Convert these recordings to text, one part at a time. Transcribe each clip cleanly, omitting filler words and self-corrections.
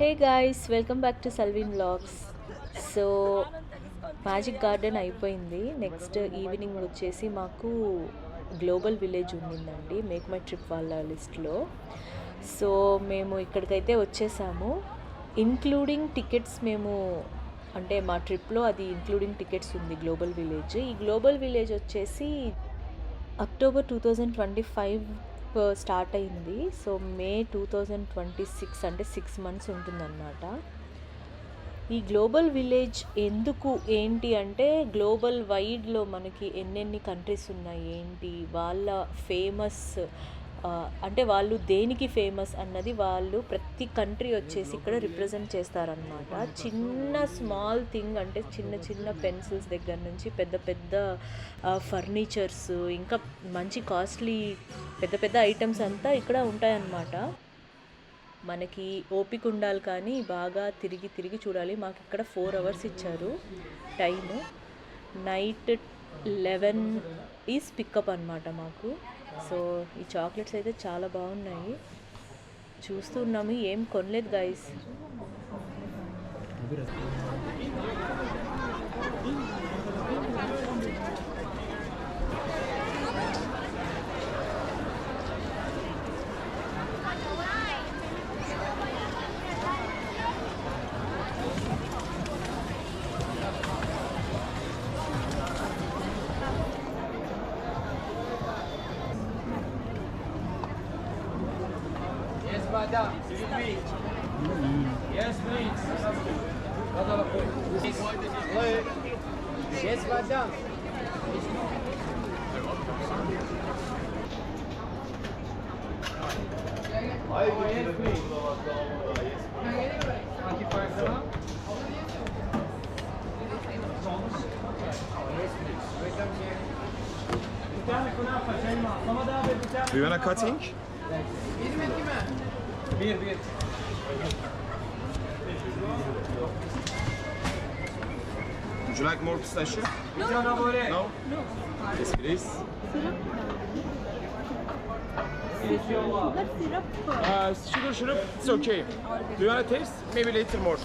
Hey guys, welcome back to Salveen vlogs. So magic garden అయిపోయింది. Next evening వచ్చేసి మాకు global village ఉండిందండి Make My Trip వాళ్ళ లిస్ట్లో. సో మేము ఇక్కడికైతే వచ్చేసాము. ఇంక్లూడింగ్ టికెట్స్ మేము అంటే మా ట్రిప్లో అది ఇంక్లూడింగ్ టికెట్స్ ఉంది గ్లోబల్ విలేజ్. ఈ గ్లోబల్ విలేజ్ వచ్చేసి అక్టోబర్ 2025 స్టార్ట్ అయింది. సో మే 2026 అంటే 6 మంత్స్ ఉంటుందన్నమాట. ఈ గ్లోబల్ విలేజ్ ఎందుకు ఏంటి అంటే గ్లోబల్ వైడ్లో మనకి ఎన్నెన్ని కంట్రీస్ ఉన్నాయి, ఏంటి వాళ్ళ ఫేమస్ అంటే వాళ్ళు దేనికి ఫేమస్ అన్నది వాళ్ళు ప్రతి కంట్రీ వచ్చేసి ఇక్కడ రిప్రజెంట్ చేస్తారనమాట. చిన్న స్మాల్ థింగ్ అంటే చిన్న చిన్న పెన్సిల్స్ దగ్గర నుంచి పెద్ద పెద్ద ఫర్నిచర్స్, ఇంకా మంచి కాస్ట్లీ పెద్ద పెద్ద ఐటమ్స్ అంతా ఇక్కడ ఉంటాయన్నమాట. మనకి ఓపిక ఉండాలి కానీ బాగా తిరిగి తిరిగి చూడాలి. మాకు ఇక్కడ 4 hours ఇచ్చారు టైము. నైట్ 11 ఈజ్ పికప్ అనమాట మాకు. సో ఈ చాక్లెట్స్ అయితే చాలా బాగున్నాయి, చూస్తున్నాము. ఏం కొనలేదు guys. Madam, yes, please. Yes, madam. Yes, please. Do you want a cutting? Bir. Would you like more pistachio? No? Yes, please. Sugar syrup, it's okay. Do you want to taste? Maybe later more.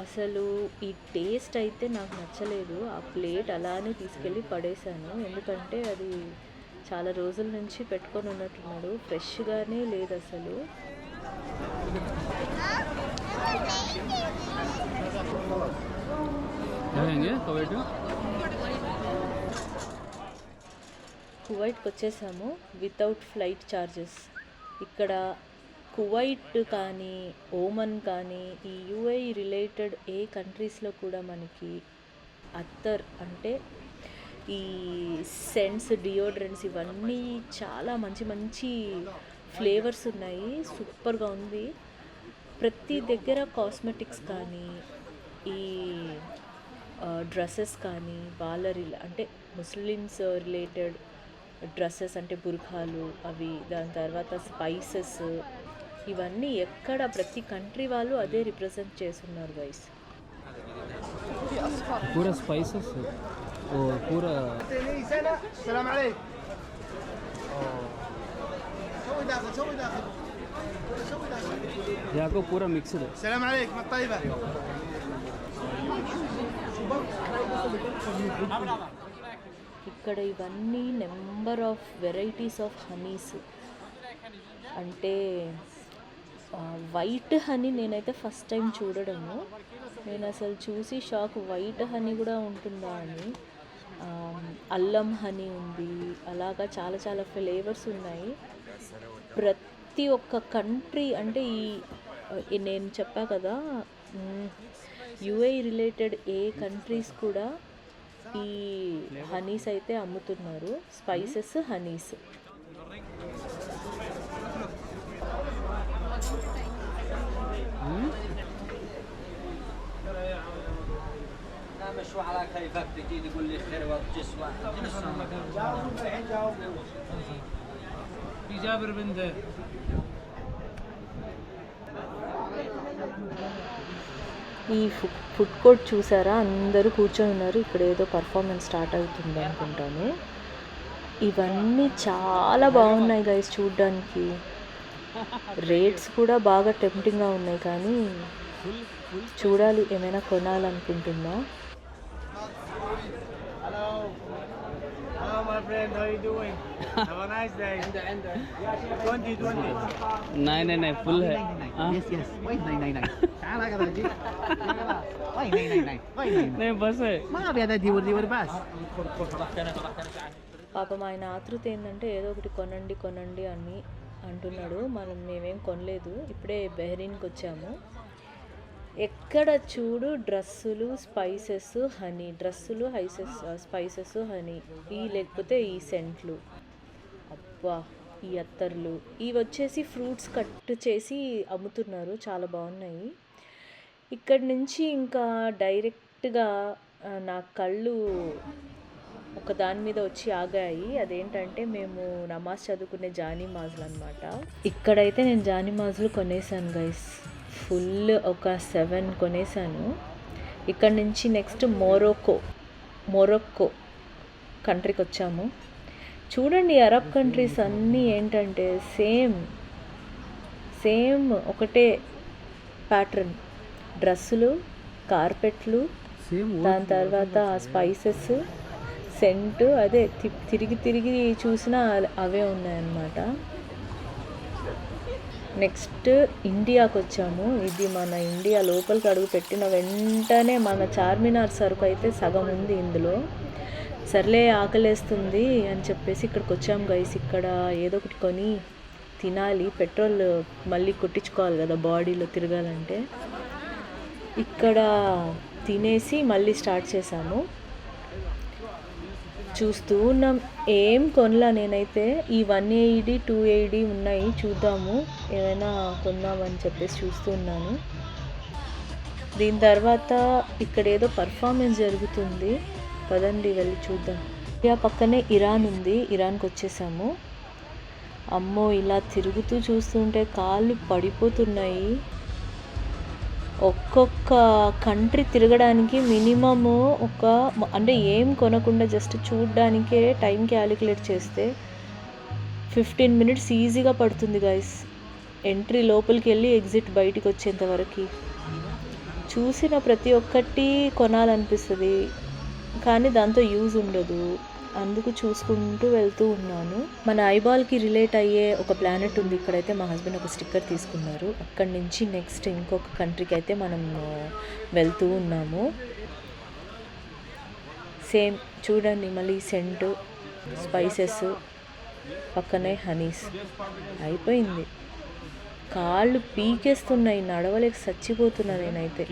అసలు ఈ taste అయితే నాకు నచ్చలేదు. ఆ plate అలానే తీసుకెళ్ళి పడేశాను, ఎందుకంటే అది చాలా రోజుల నుంచి పెట్టుకొని ఉన్నట్టున్నాడు, ఫ్రెష్గానే లేదు అసలు. కువైట్కి వచ్చేసాము వితౌట్ ఫ్లైట్ ఛార్జెస్. ఇక్కడ కువైట్ కానీ ఓమన్ కానీ ఈ యూఏఈ రిలేటెడ్ ఏ కంట్రీస్లో కూడా మనకి అత్తర్ అంటే ఈ సెంట్స్, డియోడ్రెంట్స్ ఇవన్నీ చాలా మంచి మంచి ఫ్లేవర్స్ ఉన్నాయి. సూపర్గా ఉంది. ప్రతి దగ్గర కాస్మెటిక్స్ కానీ ఈ డ్రెస్సెస్ కానీ వాళ్ళ అంటే ముస్లిమ్స్ రిలేటెడ్ డ్రెస్సెస్ అంటే బుర్ఖాలు అవి, దాని తర్వాత స్పైసెస్, ఇవన్నీ ఎక్కడ ప్రతి కంట్రీ వాళ్ళు అదే రిప్రజెంట్ చేస్తున్నారు గైస్. पूरा स्पाइसेस और पूरा السلام عليك. شوي داخل याको पूरा मिक्सड है. السلام عليك من الطيبة. ఇక్కడ ఇవన్నీ number of varieties of Honey's. అంటే వైట్ హనీ నేనైతే ఫస్ట్ టైం చూడడము. నేను అసలు చూసి షాక్, వైట్ హనీ కూడా ఉంటుందా అని. అల్లం హనీ ఉంది, అలాగా చాలా చాలా ఫ్లేవర్స్ ఉన్నాయి. ప్రతి ఒక్క కంట్రీ అంటే ఈ నేను చెప్పా కదా యూఏఈ రిలేటెడ్ ఏ కంట్రీస్ కూడా ఈ హనీస్ అయితే అమ్ముతున్నారు, స్పైసెస్ హనీస్. مشروع على كيفك تجي تقول لي خير وتجسوا في جابر بن ذر. ఈ ఫుడ్ కోర్ట్ చూసారా, అందరూ కూర్చొని ఉన్నారు. ఇక్కడ ఏదో పర్ఫార్మెన్స్ స్టార్ట్ అవుతుంది అనుకుంటాను. ఇవన్నీ చాలా బాగున్నాయి గైస్ చూడ్డానికి. రేట్స్ కూడా బాగా టెంప్టింగ్గా ఉన్నాయి, కానీ చూడాలి, ఏమైనా కొనాలనుకుంటున్నా. Hello, my friend. How you doing? Have a nice day. 20. 999 full है. Yes, yes. Why 999? تعال كذا جي. Why 999? Why 999? नहीं बस है. ما أبي هذا ديور بس. పాపం ఆయన ఆతృత ఏంటంటే ఏదో ఒకటి కొనండి కొనండి అని అంటున్నాడు. మేమేం కొనలేదు, ఇప్పుడే బెహ్రీన్కి వచ్చాము. ఎక్కడ చూడు డ్రెస్సులు, స్పైసెస్, హనీ. డ్రెస్సులు, స్పైసెస్, హనీ. లేకపోతే ఈ సెంట్లు, అబ్బా ఈ అత్తర్లు. ఇవి వచ్చేసి ఫ్రూట్స్ కట్ చేసి అమ్ముతున్నారు, చాలా బాగున్నాయి. ఇక్కడి నుంచి ఇంకా డైరెక్ట్గా నా కళ్ళు ఒక దాని మీద వచ్చి ఆగాయి. అదేంటంటే మేము నమాజ్ చదువుకునే జానీమాజులు అనమాట. ఇక్కడైతే నేను జానీమాజులు కొనేసాను గైస్, ఫుల్ ఒక 7 కొనేసాను. ఇక్కడ నుంచి నెక్స్ట్ మొరొక్కో కంట్రీకి వచ్చాము. చూడండి, అరబ్ కంట్రీస్ అన్నీ ఏంటంటే సేమ్ ఒకటే ప్యాటర్న్. డ్రెస్సులు, కార్పెట్లు, దాని తర్వాత స్పైసెస్, సెంటు, అదే తిరిగి చూసినా అవే ఉన్నాయన్నమాట. నెక్స్ట్ ఇండియాకి వచ్చాము. ఇది మన ఇండియా లోపలికి అడుగు పెట్టిన వెంటనే మన చార్మినార్ సరుకు అయితే సగం ఉంది ఇందులో. సర్లే ఆకలేస్తుంది అని చెప్పేసి ఇక్కడికి వచ్చాము గైస్. ఇక్కడ ఏదో ఒకటి కొని తినాలి, పెట్రోల్ మళ్ళీ కొట్టించుకోవాలి కదా బాడీలో తిరగాలంటే. ఇక్కడ తినేసి మళ్ళీ స్టార్ట్ చేసాము. చూస్తూ ఉన్నాం, ఏం కొనలా నేనైతే. ఈ 180, 280 ఉన్నాయి, చూద్దాము ఏమైనా కొందామని చెప్పేసి చూస్తూ ఉన్నాను. దీని తర్వాత ఇక్కడ ఏదో పర్ఫార్మెన్స్ జరుగుతుంది, పదండి వెళ్ళి చూద్దాం. ఇండియా పక్కనే ఇరాన్ ఉంది, ఇరాన్కి వచ్చేసాము. అమ్మో, ఇలా తిరుగుతూ చూస్తుంటే కాళ్ళు పడిపోతున్నాయి. ఒక్కొక్క కంట్రీ తిరగడానికి మినిమము అంటే ఏం కొనకుండా జస్ట్ చూడ్డానికే టైం క్యాలిక్యులేట్ చేస్తే 15 minutes ఈజీగా పడుతుంది గైస్. ఎంట్రీ లోపలికి వెళ్ళి ఎగ్జిట్ బయటికి వచ్చేంత వరకు. చూసిన ప్రతి ఒక్కటి కొనాలనిపిస్తుంది, కానీ దాంతో యూజ్ ఉండదు. అందుకు చూసుకుంటూ వెళ్తూ ఉన్నాను. మన ఐబాల్కి రిలేట్ అయ్యే ఒక ప్లానెట్ ఉంది. ఇక్కడైతే మా హస్బెండ్ ఒక స్టిక్కర్ తీసుకున్నారు. అక్కడి నుంచి నెక్స్ట్ ఇంకొక కంట్రీకి అయితే మనం వెళ్తూ ఉన్నాము. సేమ్ చూడండి, మళ్ళీ సెంటు, స్పైసెస్, పక్కనే హనీస్. అయిపోయింది, కాళ్ళు పీకేస్తున్నాయి, నడవలేక చచ్చిపోతున్నా నేనైతే.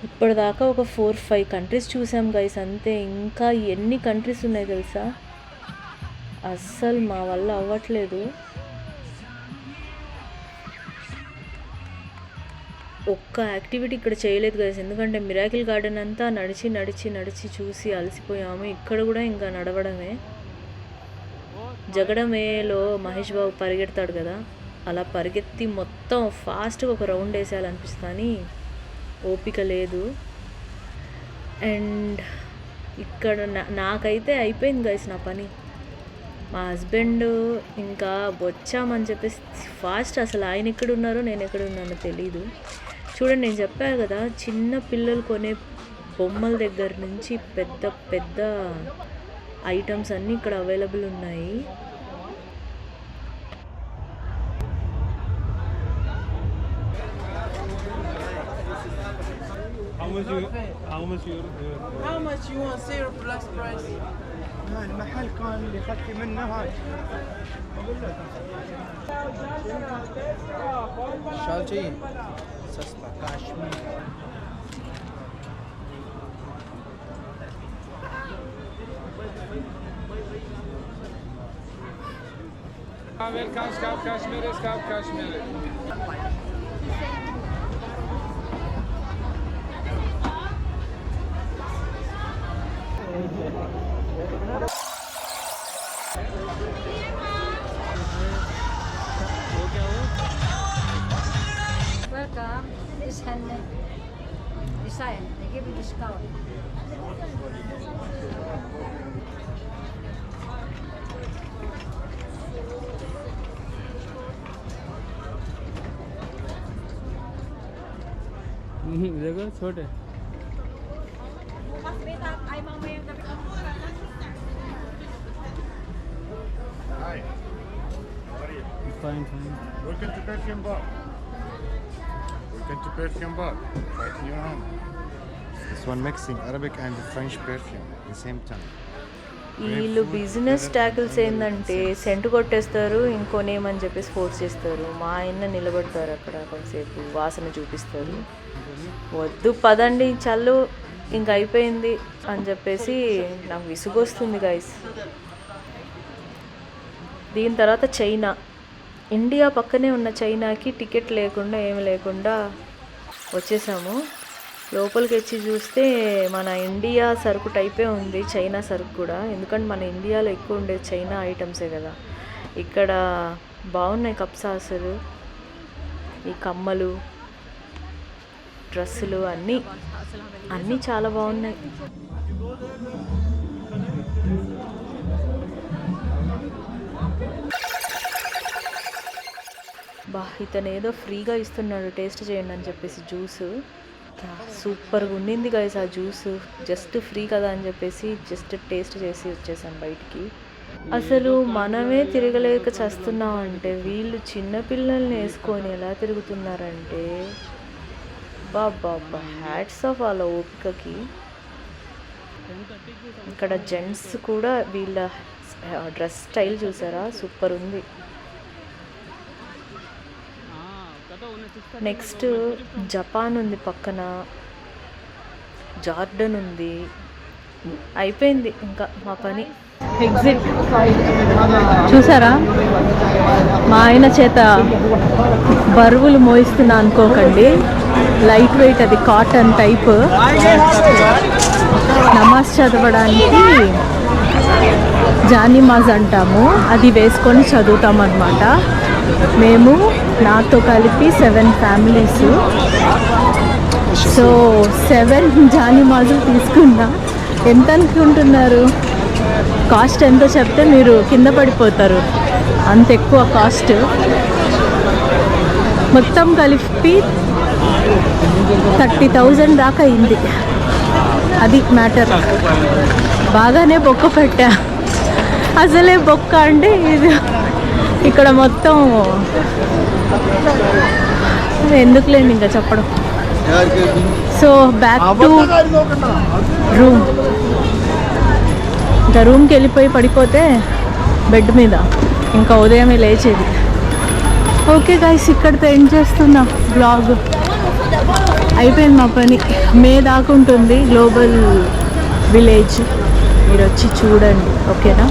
ఇప్పటిదాకా ఒక 4-5 కంట్రీస్ చూసాం గైస్ అంతే. ఇంకా ఎన్ని కంట్రీస్ ఉన్నాయి తెలుసా, అస్సలు మా వల్ల అవ్వట్లేదు. ఒక్క యాక్టివిటీ ఇక్కడ చేయలేదు గైస్, ఎందుకంటే మిరాకిల్ గార్డెన్ అంతా నడిచి చూసి అలసిపోయాము. ఇక్కడ కూడా ఇంకా నడవడమే. జగడమేలో మహేష్ బాబు పరిగెడతాడు కదా, అలా పరిగెత్తి మొత్తం ఫాస్ట్గా ఒక రౌండ్ వేసేయాలనిపిస్తుంది, కానీ ఓపిక లేదు. అండ్ ఇక్కడ నాకైతే అయిపోయింది గైస్ నా పని. మా హస్బెండ్ ఇంకా వచ్చామని చెప్పేసి ఫాస్ట్, అసలు ఆయన ఎక్కడున్నారో నేను ఎక్కడున్నానో తెలీదు. చూడండి, నేను చెప్పాను కదా, చిన్న పిల్లలు కొనే బొమ్మల దగ్గర నుంచి పెద్ద పెద్ద ఐటమ్స్ అన్నీ ఇక్కడ అవైలబుల్ ఉన్నాయి. How much you want zero plus price? المحل كان اللي اخذت منه هاي. شال चाहिए सस्ता Kashmir Amerikan scout Kashmiri. Welcome. This hand design. They give you discount. देखो छोटे Hi. How are you? Fine fine Welcome to Perfume Bar. Welcome to Perfume Bar. Right in your hand. This one mixing Arabic and French perfume at the same time. వీళ్ళు business tackles ఏంటంటే scent కొట్టేస్తారు ఇంకోనేమని చెప్పేసి force చేస్తారు. మా ఆయన నిలబడతారు అక్కడ కొంతసేపు వాసన చూపిస్తారు. వద్దు పదండి చల్లు ఇంక అయిపోయింది అని చెప్పేసి నాకు విసుగొస్తుంది గైస్. దీని తర్వాత చైనా, ఇండియా పక్కనే ఉన్న చైనాకి టికెట్ లేకుండా ఏమి లేకుండా వచ్చేసాము. లోపలికి వచ్చి చూస్తే మన ఇండియా సరుకు టైపే ఉంది, చైనా సరుకు కూడా. ఎందుకంటే మన ఇండియాలో ఎక్కువ ఉండేది చైనా ఐటమ్సే కదా. ఇక్కడ బాగున్నాయి కప్సాసులు, ఈ కమ్మలు, డ్రెస్సులు అన్నీ చాలా బాగున్నాయి. ఇతను ఏదో ఫ్రీగా ఇస్తున్నాడు టేస్ట్ చేయండి అని చెప్పేసి జ్యూస్. సూపర్గా ఉండింది గైస్ ఆ జ్యూస్. జస్ట్ ఫ్రీ కదా అని చెప్పేసి జస్ట్ టేస్ట్ చేసి వచ్చేసాను బయటికి. అసలు మనమే తిరగలేక చేస్తున్నాం అంటే వీళ్ళు చిన్నపిల్లల్ని వేసుకొని ఎలా తిరుగుతున్నారంటే బాబా హ్యాట్స్ ఆఫ్ వాళ్ళ ఓపికకి. ఇక్కడ జెంట్స్ కూడా వీళ్ళ డ్రెస్ స్టైల్ చూసారా, సూపర్ ఉంది. నెక్స్ట్ జపాన్ ఉంది పక్కన, జార్డన్ ఉంది. అయిపోయింది ఇంకా మా పని. ఎగ్జిట్ చూసారా, మా ఆయన చేత బరువులు మోయిస్తున్నా అనుకోకండి. లైట్ వెయిట్, అది కాటన్ టైప్. నమాజ్ చదవడానికి జానిమాజ్ అంటాము, అది వేసుకొని చదువుతాం అన్నమాట. మేము నాతో కలిపి 7 ఫ్యామిలీస్. సో 7 జానిమాజులు తీసుకున్నా. ఎంత అనుకుంటున్నారు? కాస్ట్ ఎంతో చెప్తే మీరు కింద పడిపోతారు, అంత ఎక్కువ కాస్ట్. మొత్తం కలిపి 30,000 దాకా అయింది. అది మ్యాటర్. బాగానే బొక్క పెట్టా. అసలే బొక్క అంటే ఇది. ఇక్కడ మొత్తం ఎందుకులేండి ఇంకా చెప్పడం. So back to room. ఇంకా రూమ్కి వెళ్ళిపోయి పడిపోతే బెడ్ మీద ఇంకా ఉదయమే లేచేది. ఓకే గైస్, ఇక్కడితో ఎండ్ చేస్తున్నా బ్లాగ్. అయిపోయింది మా పని. మే దాకా ఉంటుంది గ్లోబల్ విలేజ్, మీరు వచ్చి చూడండి. ఓకేనా?